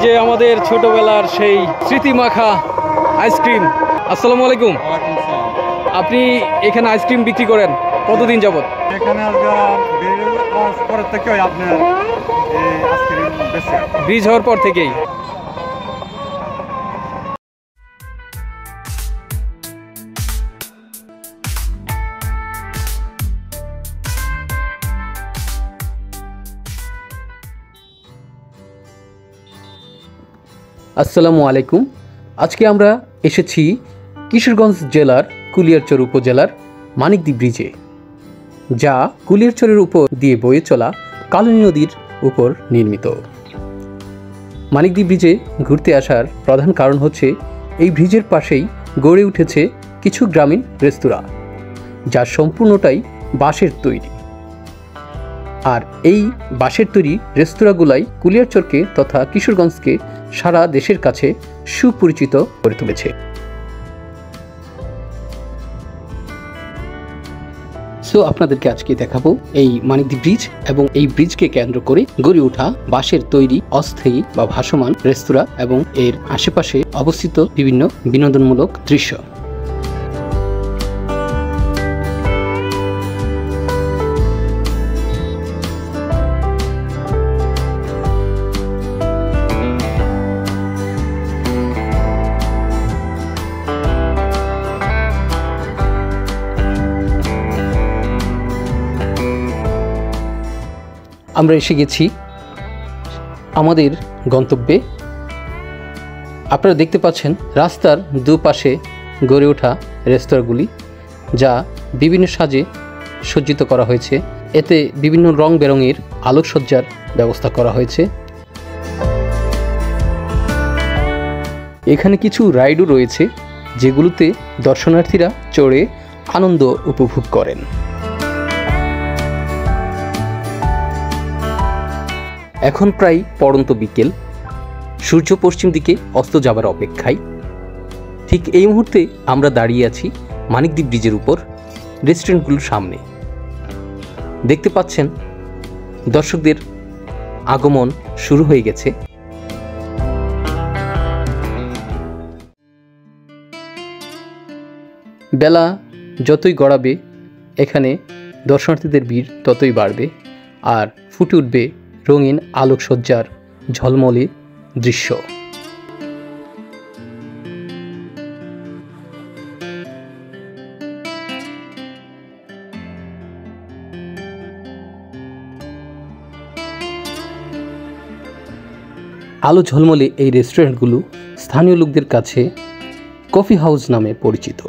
যে আমাদের ছোটবেলার সেই স্মৃতিমাখা আইসক্রিম। আসসালামু আলাইকুম। আপনি এখানে আইসক্রিম বিক্রি করেন কতদিন যাবত? এখানে পরের থেকে আপনার আইসক্রিম বেশি ব্রিজ হওয়ার পর থেকেই। আসসালামু আলাইকুম। আজকে আমরা এসেছি কিশোরগঞ্জ জেলার কুলিয়ারচর উপজেলার মানিকদ্বীপ ব্রিজে, যা কুলিয়ারচরের উপর দিয়ে বয়ে চলা কালনী নদীর উপর নির্মিত। মানিকদ্বীপ ব্রিজে ঘুরতে আসার প্রধান কারণ হচ্ছে এই ব্রিজের পাশেই গড়ে উঠেছে কিছু গ্রামীণ রেস্তোরাঁ, যা সম্পূর্ণটাই বাঁশের তৈরি। আর এই বাঁশের তৈরি রেস্তোরাঁগুলাই কুলিয়ারচরকে তথা কিশোরগঞ্জকে সারা দেশের কাছে সুপরিচিত করে তুলেছে। সো আপনাদেরকে আজকে দেখাবো এই মানিকদ্বীপ ব্রিজ এবং এই ব্রিজকে কেন্দ্র করে গড়ে ওঠা বাঁশের তৈরি অস্থায়ী বা ভাসমান রেস্তোরাঁ এবং এর আশেপাশে অবস্থিত বিভিন্ন বিনোদনমূলক দৃশ্য। আমরা এসে গেছি আমাদের গন্তব্যে। আপনারা দেখতে পাচ্ছেন রাস্তার দুপাশে গড়ে ওঠা রেস্তোরাঁগুলি, যা বিভিন্ন সাজে সজ্জিত করা হয়েছে। এতে বিভিন্ন রং বেরঙের আলোকসজ্জার ব্যবস্থা করা হয়েছে। এখানে কিছু রাইডও রয়েছে, যেগুলোতে দর্শনার্থীরা চড়ে আনন্দ উপভোগ করেন। এখন প্রায় পড়ন্ত বিকেল, সূর্য পশ্চিম দিকে অস্ত যাবার অপেক্ষায়। ঠিক এই মুহূর্তে আমরা দাঁড়িয়ে আছি মানিকদ্বীপ ব্রিজের উপর রেস্টুরেন্টগুলোর সামনে। দেখতে পাচ্ছেন দর্শকদের আগমন শুরু হয়ে গেছে। বেলা যতই গড়াবে এখানে দর্শনার্থীদের ভিড় ততই বাড়বে, আর ফুটে উঠবে রঙিন আলোকসজ্জার ঝলমলে দৃশ্য। আলো ঝলমলে এই রেস্টুরেন্টগুলো স্থানীয় লোকদের কাছে কফি হাউস নামে পরিচিত।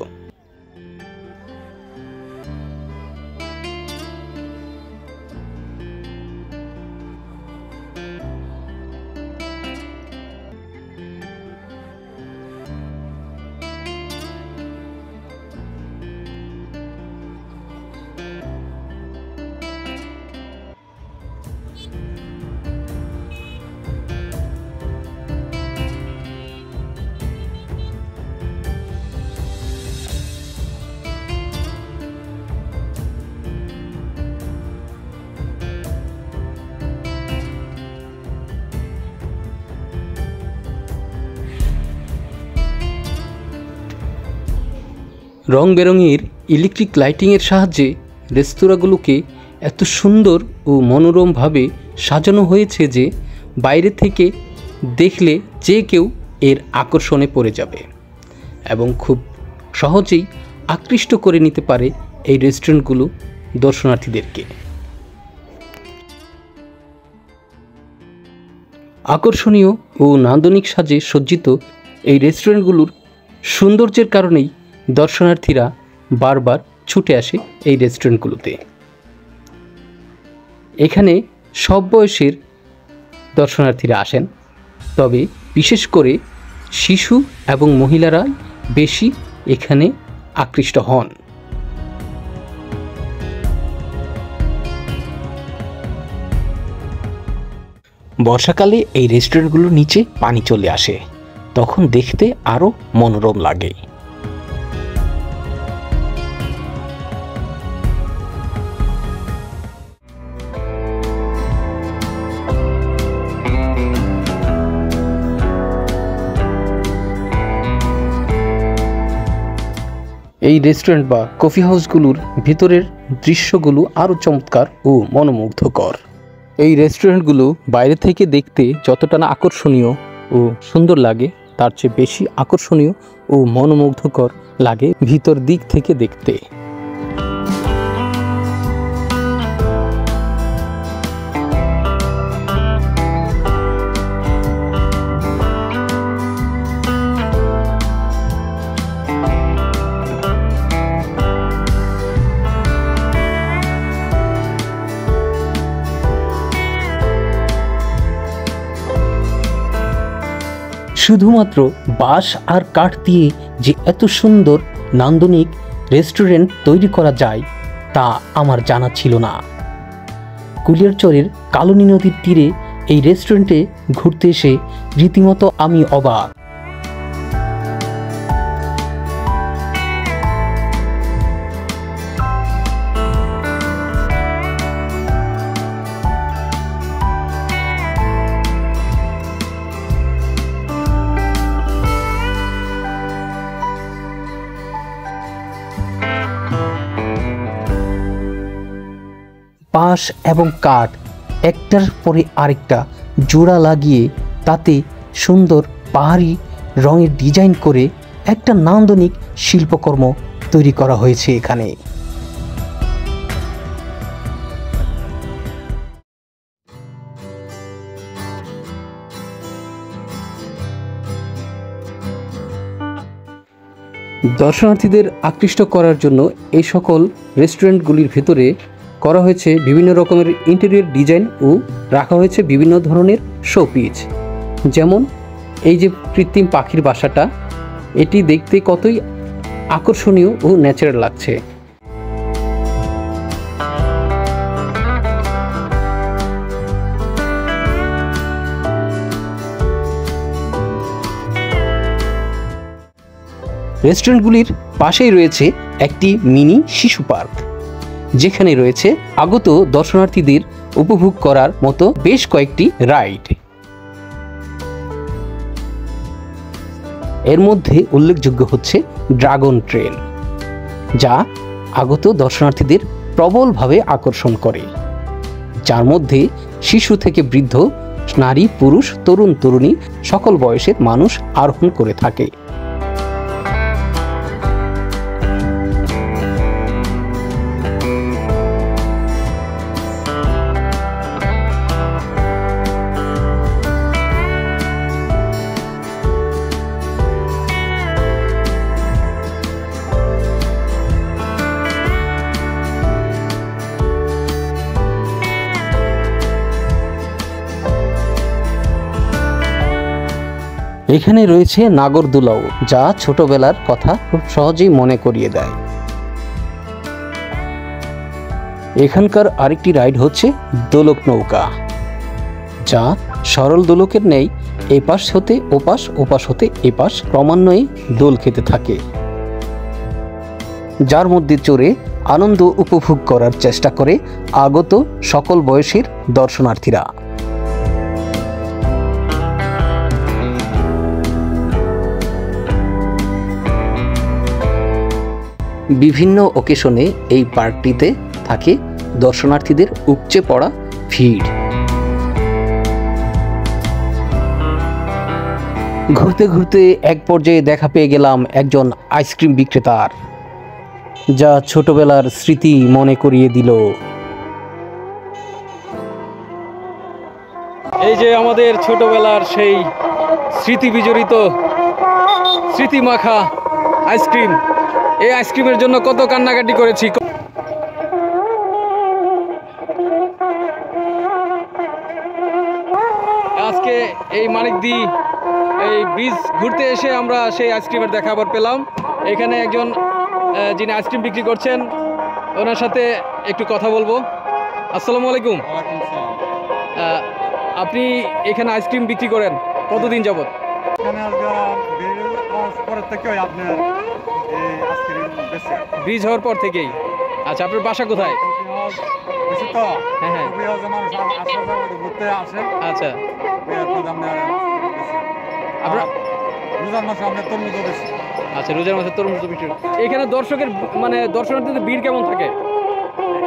রং বেরঙের ইলেকট্রিক লাইটিংয়ের সাহায্যে রেস্তোরাঁগুলোকে এত সুন্দর ও মনোরমভাবে সাজানো হয়েছে যে বাইরে থেকে দেখলে যে কেউ এর আকর্ষণে পড়ে যাবে এবং খুব সহজেই আকৃষ্ট করে নিতে পারে এই রেস্টুরেন্টগুলো দর্শনার্থীদেরকে। আকর্ষণীয় ও নান্দনিক সাজে সজ্জিত এই রেস্টুরেন্টগুলোর সৌন্দর্যের কারণেই দর্শনার্থীরা বারবার ছুটে আসে এই রেস্টুরেন্টগুলোতে। এখানে সব বয়সের দর্শনার্থীরা আসেন, তবে বিশেষ করে শিশু এবং মহিলারাই বেশি এখানে আকৃষ্ট হন। বর্ষাকালে এই রেস্টুরেন্টগুলোর নিচে পানি চলে আসে, তখন দেখতে আরও মনোরম লাগে। এই রেস্টুরেন্ট বা কফি হাউসগুলোর ভিতরের দৃশ্যগুলো আরও চমৎকার ও মনোমুগ্ধকর। এই রেস্টুরেন্টগুলো বাইরে থেকে দেখতে যতটা না আকর্ষণীয় ও সুন্দর লাগে, তার চেয়ে বেশি আকর্ষণীয় ও মনোমুগ্ধকর লাগে ভিতর দিক থেকে দেখতে। শুধুমাত্র বাঁশ আর কাঠ দিয়ে যে এত সুন্দর নান্দনিক রেস্টুরেন্ট তৈরি করা যায় তা আমার জানা ছিল না। কুলিয়ারচরের কালনী নদীর তীরে এই রেস্টুরেন্টে ঘুরতে এসে রীতিমতো আমি অবাক। বাঁশ এবং কাঠ একটার পরে আরেকটা জোড়া লাগিয়ে তাতে সুন্দর পাহাড়ি রঙের ডিজাইন করে একটা নান্দনিক শিল্পকর্ম তৈরি করা হয়েছে এখানে। দর্শনার্থীদের আকৃষ্ট করার জন্য এই সকল রেস্টুরেন্টগুলির ভেতরে করা হয়েছে বিভিন্ন রকমের ইন্টেরিয়র ডিজাইন ও রাখা হয়েছে বিভিন্ন ধরনের শোপিস। যেমন এই যে কৃত্রিম পাখির বাসাটা, এটি দেখতে কতই আকর্ষণীয় ও ন্যাচারাল লাগছে। রেস্টুরেন্টগুলির পাশেই রয়েছে একটি মিনি শিশু পার্ক, যেখানে রয়েছে আগত দর্শনার্থীদের উপভোগ করার মতো বেশ কয়েকটি রাইড। এর মধ্যে উল্লেখযোগ্য হচ্ছে ড্রাগন ট্রেন, যা আগত দর্শনার্থীদের প্রবলভাবে আকর্ষণ করে, যার মধ্যে শিশু থেকে বৃদ্ধ, নারী, পুরুষ, তরুণ তরুণী সকল বয়সের মানুষ আরোহণ করে থাকে। এখানে রয়েছে নাগরদোলাও, যা ছোটবেলার কথা খুব সহজেই মনে করিয়ে দেয়। এখানকার আরেকটি রাইড হচ্ছে দোলক নৌকা, যা সরল দোলকের ন্যায় এপাশ হতে ওপাশ, ওপাশ হতে এপাশ ক্রমান্বয়ে দোল খেতে থাকে, যার মধ্যে চড়ে আনন্দ উপভোগ করার চেষ্টা করে আগত সকল বয়সের দর্শনার্থীরা। বিভিন্ন অকেশনে এই পার্কটিতে থাকে দর্শনার্থীদের উপচে পড়া ভিড়। ঘুরতে ঘুরতে এক পর্যায়ে দেখা পেয়ে গেলাম একজন আইসক্রিম বিক্রেতার, যা ছোটবেলার স্মৃতি মনে করিয়ে দিল। এই যে আমাদের ছোটবেলার সেই স্মৃতি বিজড়িত, স্মৃতি মাখা আইসক্রিম, এই আইসক্রিমের জন্য কত কান্নাকাটি করেছি। আজকে এই মানিকদি এই ব্রিজ ঘুরতে এসে আমরা সেই আইসক্রিমের দেখা আবার পেলাম। এখানে একজন যিনি আইসক্রিম বিক্রি করছেন, ওনার সাথে একটু কথা বলবো। আসসালামু আলাইকুম। আপনি এখানে আইসক্রিম বিক্রি করেন কতদিন যাবত? ব্রিজ হওয়ার পর থেকেই। আচ্ছা, আপনার বাসা কোথায়? হ্যাঁ হ্যাঁ, আচ্ছা। আচ্ছা, রোজার মাসে তরমুজ বিক্রি। এখানে দর্শকের মানে দর্শনার্থীদের ভিড় কেমন থাকে?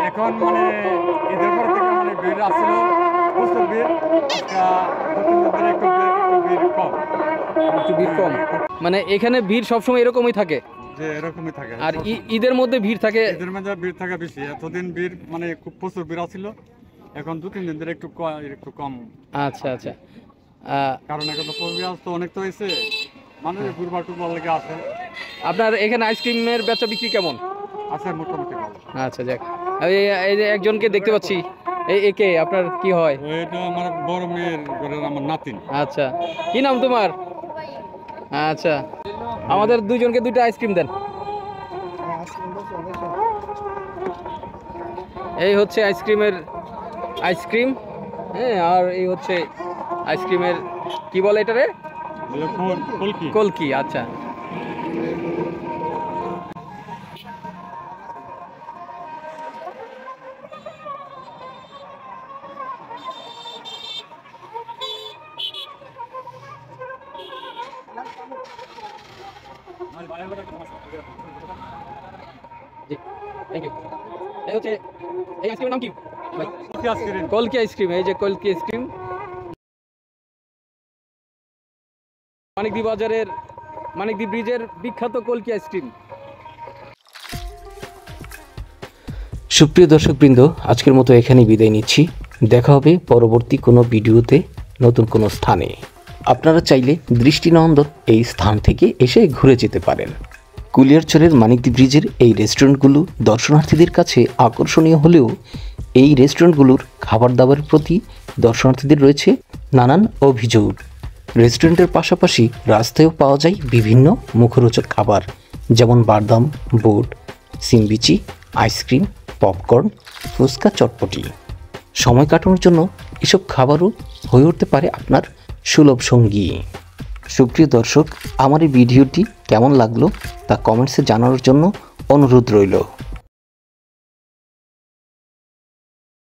এখন মানে ঈদের পর থেকে মানে ভিড় আসছিল, প্রচুর ভিড়। আজকে 2-3 দিন ধরে একটু কম। একটু ভিড় কম, মানে এখানে ভিড় সবসময় এরকমই থাকে? যে এরকমই থাকে। আর ঈদের মধ্যে ভিড় থাকে? ঈদের মধ্যে ভিড় থাকে বেশি। এতদিন ভিড় মানে খুব প্রচুর ভিড় আসছিল, এখন 2-3 দিন ধরে একটু কম। আচ্ছা আচ্ছা। কারণ এখন তো পরিবেশ তো অনেক তো হয়েছে, মানুষ ঘুরবার টুরবার লেগে আছে। আপনার এখানে আইসক্রিমের বেচা বিক্রি কেমন? আছে মোটামুটি ভালো। আচ্ছা, যাক। এই যে একজনকে দেখতে পাচ্ছি, একে আপনার কি হয়? এটা আমার বড় মেয়ের ঘরের আমার নাতিন। আচ্ছা, কি নাম তোমার? আচ্ছা, আমাদের দুইজনকে 2টা আইসক্রিম দেন। এই হচ্ছে আইসক্রিম, হ্যাঁ। আর এই হচ্ছে আইসক্রিমের কি বলে এটারে? কলকি। আচ্ছা, জি, থ্যাংক ইউ। এই হচ্ছে এই আইসক্রিমের নাম কি? কলকি আইসক্রিম। এই যে কলকি আইসক্রিম, মানিকদ্বীপ ব্রিজের বিখ্যাত কলকি আইসক্রিম। সুপ্রিয় দর্শকবৃন্দ, আজকের মতো এখানেই বিদায় নিচ্ছি। দেখা হবে পরবর্তী কোনো ভিডিওতে, নতুন কোনো স্থানে। আপনারা চাইলে দৃষ্টিনন্দন এই স্থান থেকে এসে ঘুরে যেতে পারেন। কুলিয়ারচরের মানিকদ্বীপ ব্রিজের এই রেস্টুরেন্টগুলো দর্শনার্থীদের কাছে আকর্ষণীয় হলেও এই রেস্টুরেন্টগুলোর খাবার দাবারের প্রতি দর্শনার্থীদের রয়েছে নানান অভিযোগ। রেস্টুরেন্টের পাশাপাশি রাস্তায়ও পাওয়া যায় বিভিন্ন মুখরোচক খাবার, যেমন বাদাম, বুট, সিমবিচি, আইসক্রিম, পপকর্ন, ফুচকা, চটপটি। সময় কাটানোর জন্য এসব খাবারও হয়ে উঠতে পারে আপনার সুলভ সঙ্গী। সুপ্রিয় দর্শক, আমার এই ভিডিওটি কেমন লাগলো তা কমেন্টসে জানানোর জন্য অনুরোধ রইল।